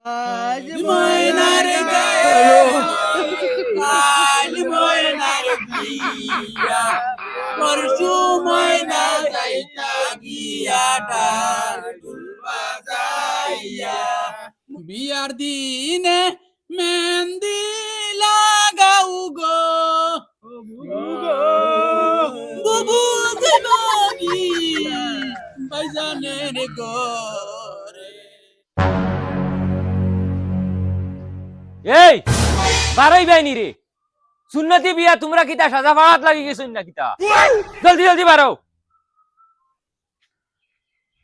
আজ ময়নার গায়ে কাল ময়নার বিয়া পরশু ময়না যাইতা গিয়া ঢাকুল বাজাইয়া বিয়ার দিনে মেহেন্দি লাগাও গো বুবু দেবানি বাইজানের গরে। এই বারোই বাইনি রে সুন্নতি বিয়া তোমরা কিতা সাজা ফাড়াত লাগি গেছুন না কিতা জলদি জলদি বারো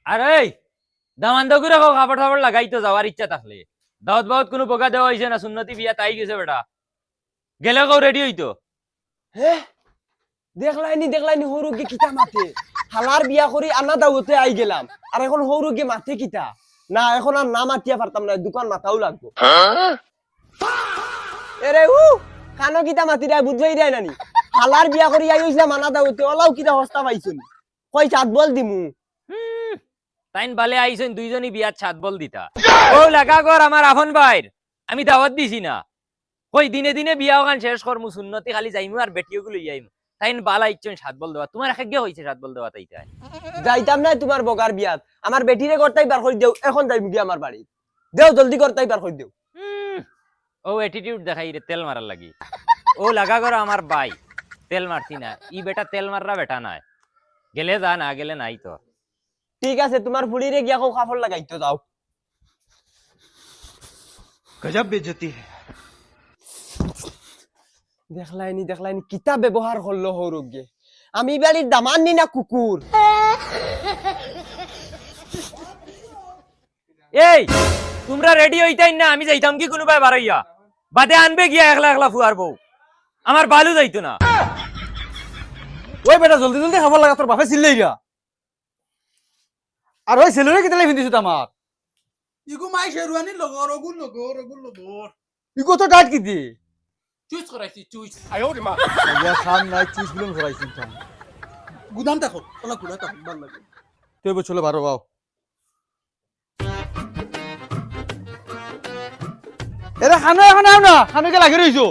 আরে এই দামান্দ করে কাপড় ফাপড় লাগাই তো যাওয়ার ইচ্ছা থাকলে দাওয়াত বাওয়াত কোনো বোকা দেওয়া হয়েছে না সুন্নতি বিয়া তাই গেছে বেটা গেলে কেউ রেডি হইতো হে দেখলাইনি হরুকে কিতা মাথে হালার বিয়া করি আনা দাওতে আই গেলাম আর এখন হরুকে মাথে কিতা না এখন আর না মাতিয়া পারতাম না দোকান মাথাও লাগবো এরে কানো কিতা মাতি রায় বুঝাই দেয় নানি হালার বিয়া করি আই হইছিলাম আনা দাওতে ওলাও কিতা হস্তা পাইছুন কই চাঁদ বল দিমু তাইন বালে আইছেন দুইজনই বিয়ার ছাদ বল দিতা ও লাগা কর আমার আফন ভাইর আমি দাওয়াত দিছি না কই দিনে দিনে বিয়া ওখান শেষ করমু সুন্নতি খালি যাইমু আর বেটিও গুলো যাইমু তাইন বালা ইচ্ছন সাত বল দেওয়া তোমার একে হইছে সাত বল দেওয়া তাইটা যাইতাম না তোমার বগার বিয়াত আমার বেটিরে করতাই বার করে দেও এখন যাইমু গিয়া আমার বাড়ি দেও জলদি করতাই বার করে দেও ও অ্যাটিটিউড দেখাই রে তেল মারার লাগি ও লাগা কর আমার ভাই তেল মারতি না ই বেটা তেল মাররা বেটা নাই গেলে যা না গেলে নাই তো ঠিক আছে তোমার ফুড়িরে গিয়া কো কাপড় লাগাইতো যাও গজব বেজতি হে। দেখলাইনি কিতা ব্যবহার করলো হরুগে আমি বাড়ির দামান নি না কুকুর এই তোমরা রেডি হইতাই না আমি যাইতাম কি কোনো ভাই বাড়াইয়া বাদে আনবে গিয়া একলা একলা ফুয়ার বউ আমার বালু যাইতো না ওই বেটা জলদি জলদি খাবার লাগা তোর বাপে চিল্লাই গা আর ওই ছেলেরে কেতালাই ফিন্দিছ আমার ইগু মাই শেরওয়ানি লগর লগর ই কত টাইট কি দি চুইস করাইছি চুইস আইয়া খান নাই চিজ বিলম করাইছিন তা গুদাম দেখো ওলা গুলা তো ভালো লাগে তুই বছলে বারো বাও এরা খানো এখন আও না খানোকে লাগি রইছো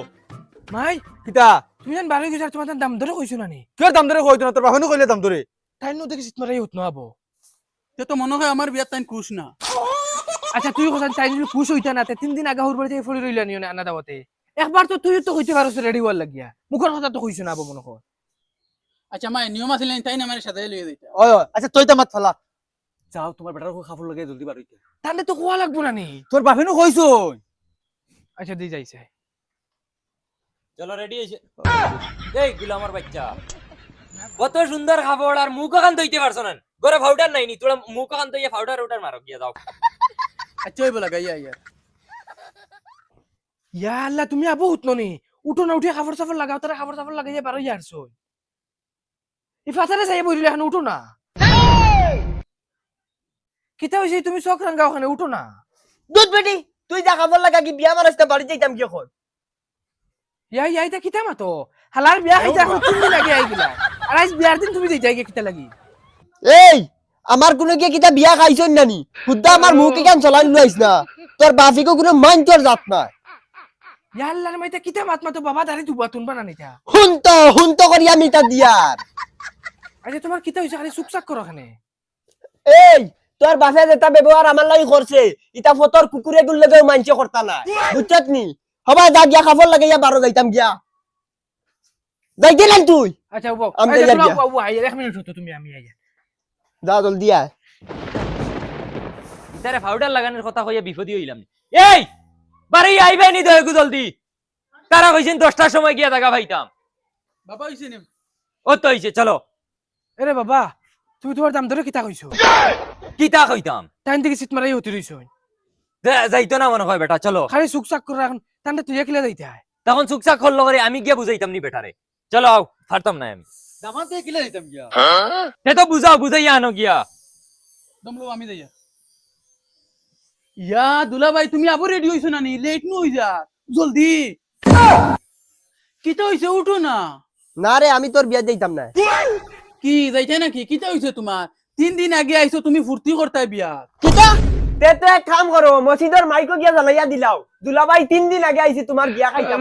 মাই কিতা তুমি জান বারো গেছার তোমার দাম ধরে কইছো না নি কিয় দাম ধরে কইতো না তোর বাপেনো কইলে দাম ধরে তাই নো দেখিস তোমার এই হত না আবো তে তো মনে হয় আমার বিয়ার টাইম খুশ না আচ্ছা তুই কোথায় তাই যদি খুশ হইতা না 3 দিন আগে হুর বাড়িতে ফলি রইলা নিও না আনা দাওতে একবার তো তুই তো কইতে পারছ রেডি হওয়ার লাগিয়া মুখের কথা তো কইছো না আবো মনে কর আচ্ছা মাই নিয়ম আছিল তাই না আমার সাথে লইয়ে দিতা ওই ওই আচ্ছা তুই তো মাত ফালা যাও তোমার বেটার খাবার লাগে জলদি বার হইতে তাহলে তো কোয়া লাগবো না নি তোর বাপেনো কইছো আচ্ছা দি যাইছে চলো রেডি হইছে এই গুলা আমার বাচ্চা কত সুন্দর খাবার আর মুখ কান দইতে পারছ না গরে পাউডার নাই নি তোরা মুখ কান দইয়া পাউডার ওটার মারো গিয়া যাও আচ্ছা ওই বলা গাইয়া ইয়ার ইয়া আল্লাহ তুমি আবো হত নি উঠো না উঠে খাবার সাফর লাগাও তারা খাবার সাফর লাগাইয়া বারো ইয়ারছো ই ফাতারে যাই বইলে এখন উঠো না কিতা হইছে তুমি চোখ রাঙ্গা ওখানে উঠো না দুধ বেটি তুই যা কাপড় লাগা কি বিয়া মারাইতে বাড়ি যাইতাম কি এখন ইয়াই ইয়াইতা কিতা মাতো হালার বিয়া খাইতা এখন 3 দিন আগে আইগিলা আর আজ বিয়ার দিন তুমি যাই যাইগে কিতা লাগি এই আমার কোনো কি কিতা বিয়া খাইছন নানি খুদা আমার মুখ কেন চলাই লইছ না তোর বাফিকে কোনো মান তোর জাত না ইয়া আল্লাহর মাইতা কিতা মাত মাতো বাবা দাঁড়ি তুবা তুনবা না নিতা হুনতো করি আমি তা দিয়ার আরে তোমার কিতা হইছে খালি চুপচাপ করো খানে এই তোর বাপে যেটা ব্যবহার আমার লাগি করছে ইটা ফতর কুকুরে গুল লাগেও মানছে করতা না বুঝছত নি হবা যা গিয়া খাবার লাগে ইয়া বারো যাইতাম গিয়া যাই গেলেন তুই আচ্ছা ওবো আমি আচ্ছা যাই তোরা গিয়া। ওবো আই 1 মিনিট হতো তুমি আমি আইয়া যা জলদি আয় ইতারে পাউডার লাগানোর কথা কইয়া বিপদই হইলাম এই বাড়ি আইবে নি দয়গু জলদি তারা কইছেন 10টার সময় গিয়া জায়গা পাইতাম বাবা হইছে নি ও তো হইছে চলো আরে বাবা তুমি তোমার দাম ধরে কিতা কইছো কিতা কইতাম টাইম থেকে সিট মারাই হতে রইছো যাইতো না মনে হয় বেটা চলো খালি চুপচাপ করে এখন তান্ডে তুই একলা যাইতে হয় তখন চুকচাক করলো করে আমি গিয়া বুঝাইতাম নি বেটারে চলো আও পারতাম না আমি দামান থেকে কিলে দিতাম গিয়া সে তো বুঝাও বুঝাইয়া আনো গিয়া দমলো আমি যাইয়া ইয়া দুলা ভাই তুমি আবার রেডি হইছো না নি লেট নু হই যা জলদি কিতা হইছে উঠো না না রে আমি তোর বিয়া যাইতাম না কি যাইতে নাকি কিতা হইছে তোমার 3 দিন আগে আইছো তুমি ফুর্তি করতাই বিয়া কিতা তে তো এক কাম করো মসজিদের মাইকো গিয়া জ্বালাইয়া দিলাও দুলাভাই 3 দিন আগে আইছি তোমার গিয়া খাইতাম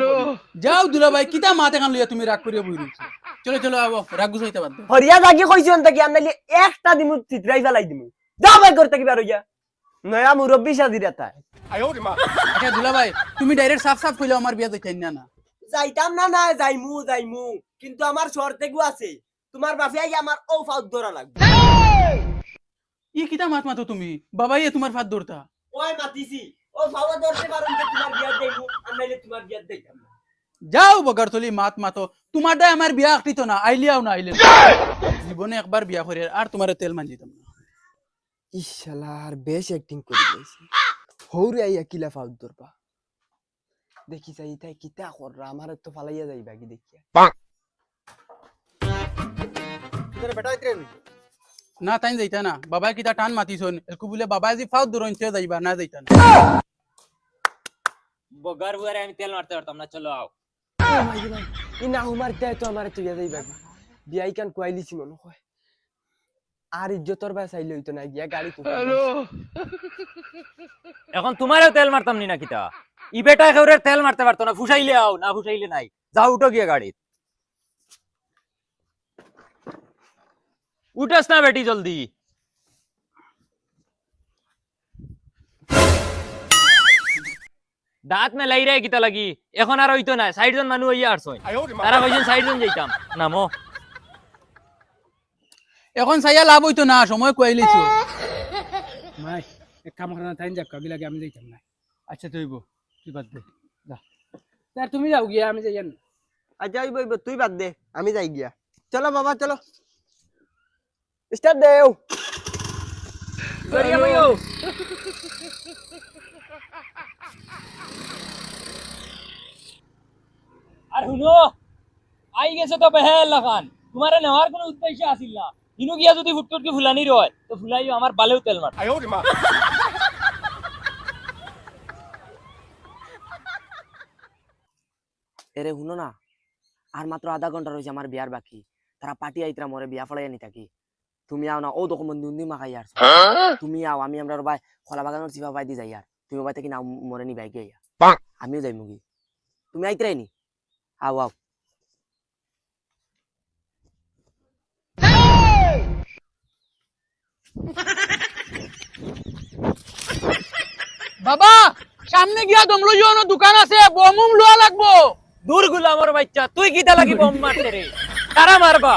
যাও দুলা ভাই কিতা মাতে কান লইয়া তুমি রাগ করিয়া বই রইছো চলো চলো আবো রাগ গুছাইতে বাদ দাও। হরিয়া জাগি কইছি অন্ত কি আনলি একটা দিমু চিত্রাই জ্বালাই দিমু যাও ভাই করতে কি বার হইয়া নয়া মুরব্বি সাজিরা তাই আচ্ছা দুলা ভাই তুমি ডাইরেক্ট সাফ সাফ কইলো আমার বিয়া যাইতেন না যাইতাম না না যাইমু কিন্তু আমার শর্তে গু আছে তোমার বাপে আই আমার ও ফাউদ ধরা লাগবে ই কিতা মাত মাতো তুমি বাবাই তোমার ফাত দৌড়তা ওই মাতিছি ও ফাউদ ধরতে পারুন তো তোমার বিয়া দেইমু আনলে তোমার বিয়া দেইতাম না যাও বগারতলি মাত মাতো তোমারটা আমার বিয়া আকিতো না আইলিয়াও না আইলে জীবনে একবার বিয়া করে আর তোমার তেল মান দিতাম না ইশালার বেশ অ্যাক্টিং করে দিয়েছি হৌরে আইয়া কিলা ফাউদ ধরবা দেখি যাই তাই কিতা কররা আমার তো ফালাইয়া যাইবা কি দেখিয়া তোর বেটা ইতরে না তাই যাইতা না বাবা কিতা টান মাতিছন একু বলে বাবা আজি ফাউদ দৌড়ন সে যাইবা না যাইতা না বগার বুয়ারে আমি তেল মারতে পারতাম না চলো আও ও ভাই ভাই ই না উমার তাই তো আমার তুইয়া যাইবা বিয়াই কান কোয়াইলিছি মনে হয় আর ইজ্জতর বা চাইলে হইতো না গিয়া গাড়ি তো এখন তোমারও তেল মারতাম নি না কিতা ই বেটা একেবারে তেল মারতে পারতো না ফুসাইলে আও না ফুসাইলে নাই যাও উঠো গিয়ে গাড়ি উঠাস না বেটি জলদি দাঁত মে লাই রে কিতা লাগি এখন আর হইতো না 60 জন মানুষ হইয়া আসছই তারা কইছেন 60 জন যাইতাম নামো এখন চাইয়া লাভ হইতো না সময় কইলিছো মাই এক কাম করনা তাই যাক কাবি লাগে আমি যাইতাম না আচ্ছা তুইব তুই বাদ দে স্যার তুমি যাও গিয়া আমি যাইয়ান আচ্ছা ওই তুই বাদ দে আমি যাই গিয়া চলো বাবা চলো স্টার্ট দেও করিয়া ভাইও আর হুনো আই গেছে তো বেহেল লাগান তোমারে নেওয়ার কোনো উদ্দেশ্য আছিল না ইনু গিয়া যদি ফুটফুট কি ফুলানি রয় তো ফুলাইও আমার বালেও তেল মার এরে শুনো না আর মাত্র আধা ঘন্টা রয়েছে আমার বিয়ার বাকি তারা পার্টি আইতরা মরে বিয়া ফলাই নি থাকি তুমি আও না ও তখন বন্ধু মাখাই আর তুমি আও আমি আমরা ভাই খোলা বাগানোর চিপা পাই দি যাই আর তুমি ভাই থেকে না মরে নি বাইকে আইয়া আমিও যাই মুগি তুমি আইতরাই নি আও আও বাবা সামনে গিয়া দমলো জনো দোকান আছে বমুম লোয়া লাগবো দূর গুলামর বাচ্চা তুই কিটা লাগি বম মারতে রে তারা মারবা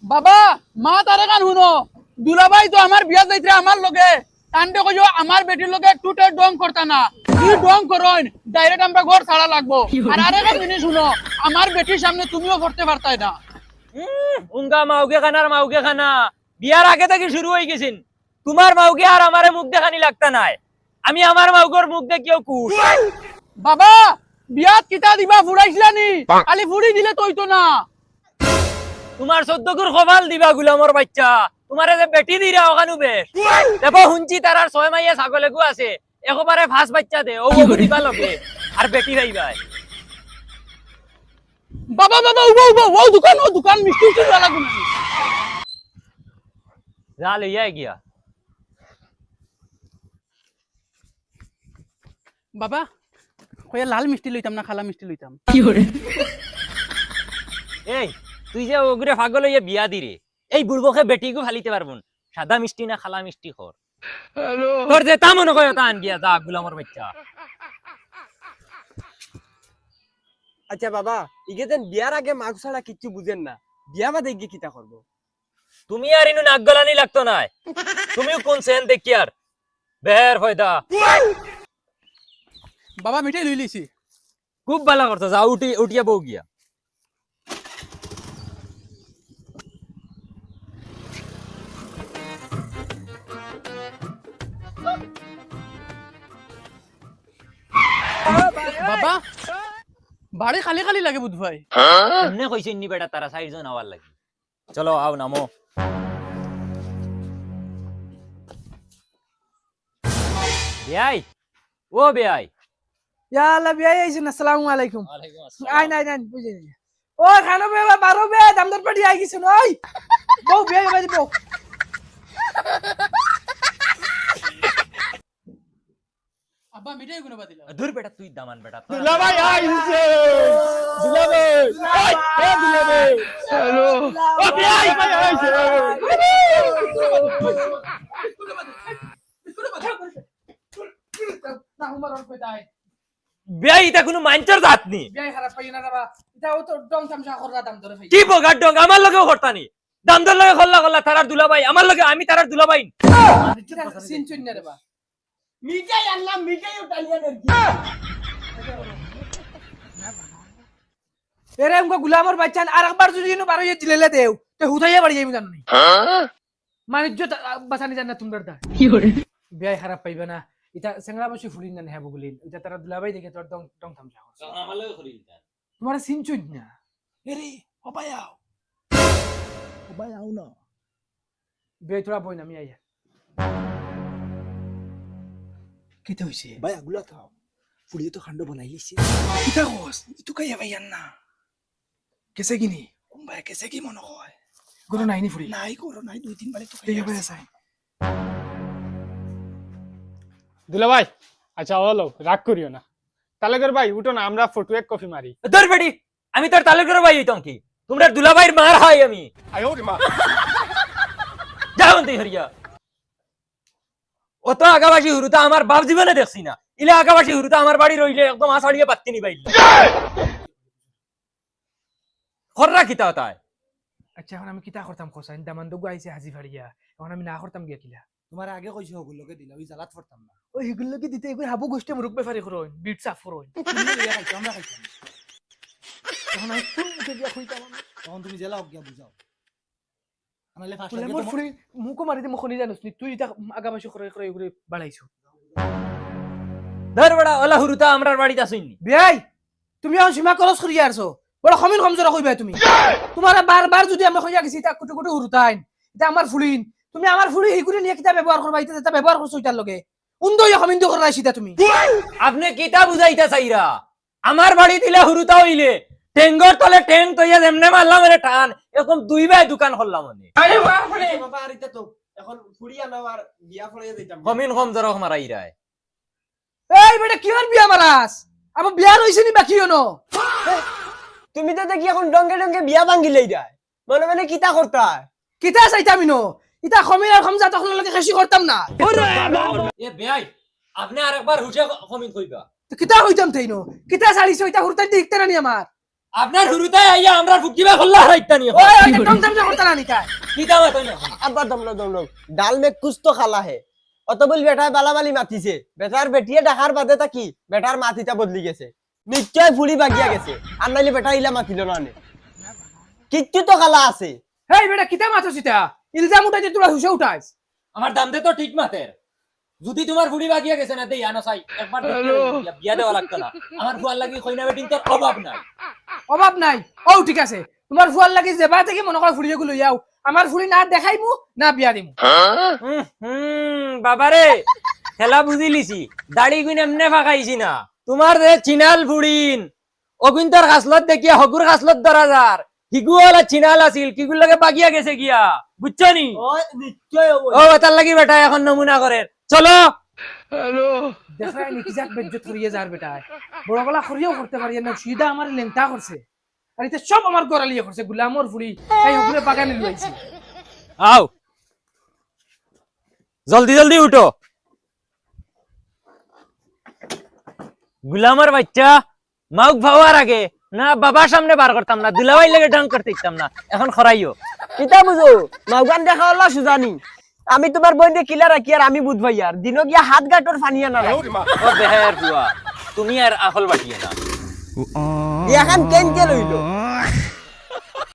বাবা মা তারে কান শুনো দুলাভাই তো আমার বিয়া যাইতরা আমার লগে টান্ডে কইও আমার বেটির লগে টুটে ডং করতা না তুই ডং করইন ডাইরেক্ট আমরা ঘর ছাড়া লাগবো আর আরেকটা জিনিস শুনো আমার বেটির সামনে তুমিও করতে পারতাই না উঙ্গা মাউগে খানার মাউগে খানা বিয়ার আগে থেকে শুরু হয়ে গেছেন তোমার মাউগে আর আমারে মুখ দেখানি লাগতা নাই আমি আমার মাউগর মুখ দেখিও কুশ বাবা বিয়াত কিতা দিবা ফুড়াইছিলানি খালি ফুড়ি দিলে তইতো না তোমার 14 গুর খবাল দিবা গুলামর বাচ্চা তোমারে যে বেটি দিরা ওখানু বেশ দেখো হুঞ্চি তারার 6 মাইয়া ছাগলে গু আছে একবারে ফাস বাচ্চা দে ও দিবা লগে আর বেটি রাইবাই বাবা বাবা ও দোকান মিষ্টি উঠে লাগবে না যা লইয়া গিয়া বাবা কইয়া লাল মিষ্টি লইতাম না খালা মিষ্টি লইতাম এই তুই যে ওগুরে পাগল হইয়া বিয়া দিরে এই বুড়বকে বেটিগু ফালিতে পারবুন সাদা মিষ্টি না খালা মিষ্টি খর তোর যে তা মনে কয় তা আন গিয়া যা গুলামর বাচ্চা আচ্ছা বাবা ইগেতেন বিয়ার আগে মাগ ছাড়া কিচ্ছু বুঝেন না বিয়া বাদে গিয়ে কিতা করবো তুমি আর ইনু নাক গলানি লাগতো না তুমিও কোন সেন দেখি আর বের ফয়দা বাবা মিঠাই লই লিছি খুব ভালো করছো যা উঠিয়া বউ গিয়া বাবা বাড়ি খালি খালি লাগে বুধ ভাই এমনি কইছে নি বেটা তারা 4 জন আওয়ার লাগি চলো আও নামো বেয়াই ও বেয়াই ইয়া আল্লাহ বিয়াই আইছেন আসসালামু আলাইকুম ওয়ালাইকুম আই নাই নাই বুঝে নি ও খানো বে বারো বে দামদার পাটি আই গেছেন ওই বউ বিয়াই বাজি বউ আব্বা মিঠাই গুলো বাদিলা দূর বেটা তুই দামান বেটা দুলাভাই আইছে দুলাভাই এ দুলাভাই হ্যালো ও ভাই আইছে না হুমার ওর কইতাই বিয়াই এটা কোনো মাইন্টার জাত নি বিয়াই খারাপ পাই না যাবা এটা ও তো ডং তামসা কররা দাম ধরে ভাই কি বগার ডং আমার লগেও করতানি দাম দর লগে খল্লা খল্লা তারার দুলাভাই আমার লগে আমি তারার দুলাভাই সিন চুন না রে বা মিঠাই আনলাম মিঠাই উঠালিয়া নাকি এরে আমগো গুলামর বাচ্চা আর একবার যদি ইনো বারো দিলেলে দেও তে হুদাইয়া বাড়ি যাইমি জানো নি মানিজ্য বাঁচানি জান না তোমরা দা কি করে বিয়াই খারাপ পাইবে না এটা সেংরা বসে ফুলিন না হ্যাঁ বগুলিন এটা তারা দুলাভাই দেখে তোর ডং ডং তামসা করছে আমার লগে করি তোমার সিন চুন না এরে অবাই আও অবাই আও না বিয়াই তোরা বই না আমি আইয়া কিতে হইছে ভাই আগুলা থাও ফুড়িয়ে তো খান্ড বানাই লিছি কিতা কস ইতু কাইয়া ভাইয়ান না কেসে কিনি কোনবাই কেসে কি মনে হয় গুলো নাইনি ফুরি নাই করো নাই 2-3 বারে তো দেখে ভাই আছে দুলাভাই আচ্ছা হলো রাগ করিও না তালেগর ভাই উঠো না আমরা ফটো এক কফি মারি দূর বেটি আমি তোর তালুকের ভাই হইতাম কি তোমরা দুলাভাইয়ের মার হয় আমি যাও তুই হরিয়া অত আগাবাসী হুরুতা আমার বাপ জীবনে দেখছি না ইলে আগাবাসী হুরুতা আমার বাড়ি রইলে একদম আষাঢ়িয়ে পাত্তি নি বাইল খররা কিতা তাই আচ্ছা এখন আমি কিতা করতাম কোসাইন দামান দগু আইছে হাজি ফাড়িয়া এখন আমি না করতাম গিয়া কিলা তোমার আগে কইছো ওগুলোকে দিলা ওই জালাত পড়তাম না ওই এগুলোকে দিতে এগুলো হাবু গোষ্ঠী মুরুক বেফারি করইন বিট সাফ করইন আমরা খাইতাম এখন আমি কোন মুখে দিয়া কইতাম তখন তুমি জেলা গিয়া বুঝাও আনালে ফার্স্ট তুই মোর ফুরি মুকো মারি দে মুখনি জানোস নি তুই এটা আগাবাসী করে করে এগুলো বাড়াইছো ধর বড়া ওলা হুরুতা আমরার বাড়িতে আসইনি বিয়াই তুমি এখন সীমা খরচ করিয়া আরছো বড় খমিন খমজরা কইবা তুমি তোমার বারবার যদি আমরা কইয়া গেছি তা কুটু কুটু হুরুতাইন এটা আমার ফুলিন তুমি আমার ফুলি হিগুরি নিয়ে কিতা ব্যবহার করবা এটা ব্যবহার করছো এটার লগে উন্দো ইয়া খমিন দো করাইছি তা তুমি আপনি কিতা বুঝাইতা চাইরা আমার বাড়ি দিলে হুরুতা হইলে টেঙ্গর তলে টেং তইয়া যেমনে মারলাম রে টান এরকম দুই ভাই দোকান করলাম আমি বাবা আর এটা তো এখন ফুড়ি আনাও আর বিয়া ফলাইয়া যাইতাম কমিন কম জরক মারাই রায় এই বেটা কি আর বিয়া মারাস আমার বিয়া রইছে নি বাকি হনো তুমি তো দেখি এখন ডঙ্গে ডঙ্গে বিয়া ভাঙ্গিলেই যায় মনে মনে কিতা করতা কিতা চাইতাম ইনো ইতা খমিন আর খমজা তখন লগে খেসি করতাম না এ বেয়াই আপনি আরেকবার হুশে কমিন কইবা তো কিতা হইতাম তাইনো কিতা ছাড়িছো ইতা হুরতাই দেখতে না নি আমার আপনার হুরুতাই আইয়া আমরা ফুকিবা খল্লা হারাইতা নি ওই ওই টং টং করতা না নি কা কিতা মাতই না আব্বা দমনো ডাল মে কুছ তো খালা হে অত বল বেটায় বালাবালি মাতিছে বেটার বেটিয়ে ডাকার বাদে তাকি বেটার মাথিটা বদলি গেছে নিশ্চয় ফুড়ি বাগিয়া গেছে আর নাইলে বেটা ইলা মাতিল না নে কিচ্ছু তো খালা আছে হেই বেটা কিতা মাথো সিতা ইলজাম উঠাইতে তোরা হুশে উঠাইস আমার দাম দে তো ঠিক মাতের যদি তোমার ফুড়ি বাগিয়া গেছে না দেই আনো চাই একবার দেখতে বিয়া দেওয়া লাগতো না আমার ফুয়ার লাগি কইনা বেটিন তোর অভাব নাই অভাব নাই ও ঠিক আছে তোমার ফুয়ার লাগি যেবা থেকে মনে করা ফুড়িয়ে গুলো যাও আমার ফুড়ি না দেখাইমু না বিয়া দিমু বাবারে খেলা বুঝি লিছি দাড়ি গুন এমনে ফাঁকাইছি না তোমার যে চিনাল ফুড়িন অগুন্তর খাসলত দেখিয়া হগুর খাসলত ধরা যার হিগুয়ালা চিনাল আছিল কিগুর লাগে বাগিয়া গেছে গিয়া বুঝছো নি ও নিশ্চয় ও তার লাগি বেটা এখন নমুনা করে চলো দেখাই নি কি যাক বেজ্জত করিয়ে যার বেটা বড় গলা করিয়াও করতে পারি না সিধা আমার লেংটা করছে আর এটা সব আমার গড়ালিয়ে করছে গুলামর ফুড়ি এই হগুরে বাগানে লইছি আও জলদি জলদি উঠো গুলামের বাচ্চা মাউক ভাবার আগে না বাবার সামনে বার করতাম না দুলাভাই লেগে ডাং করতে দিতাম না এখন খরাইও কিতা বুঝো মাউগান দেখা হলো সুজানি আমি তোমার বইনে কিলা রাখি আর আমি বুঝবাই আর দিনক গিয়া হাত গাটর ফানিয়া না ও বেহের বুয়া তুমি আর আখল বাটিয়ে না এখন কেন কে লইলো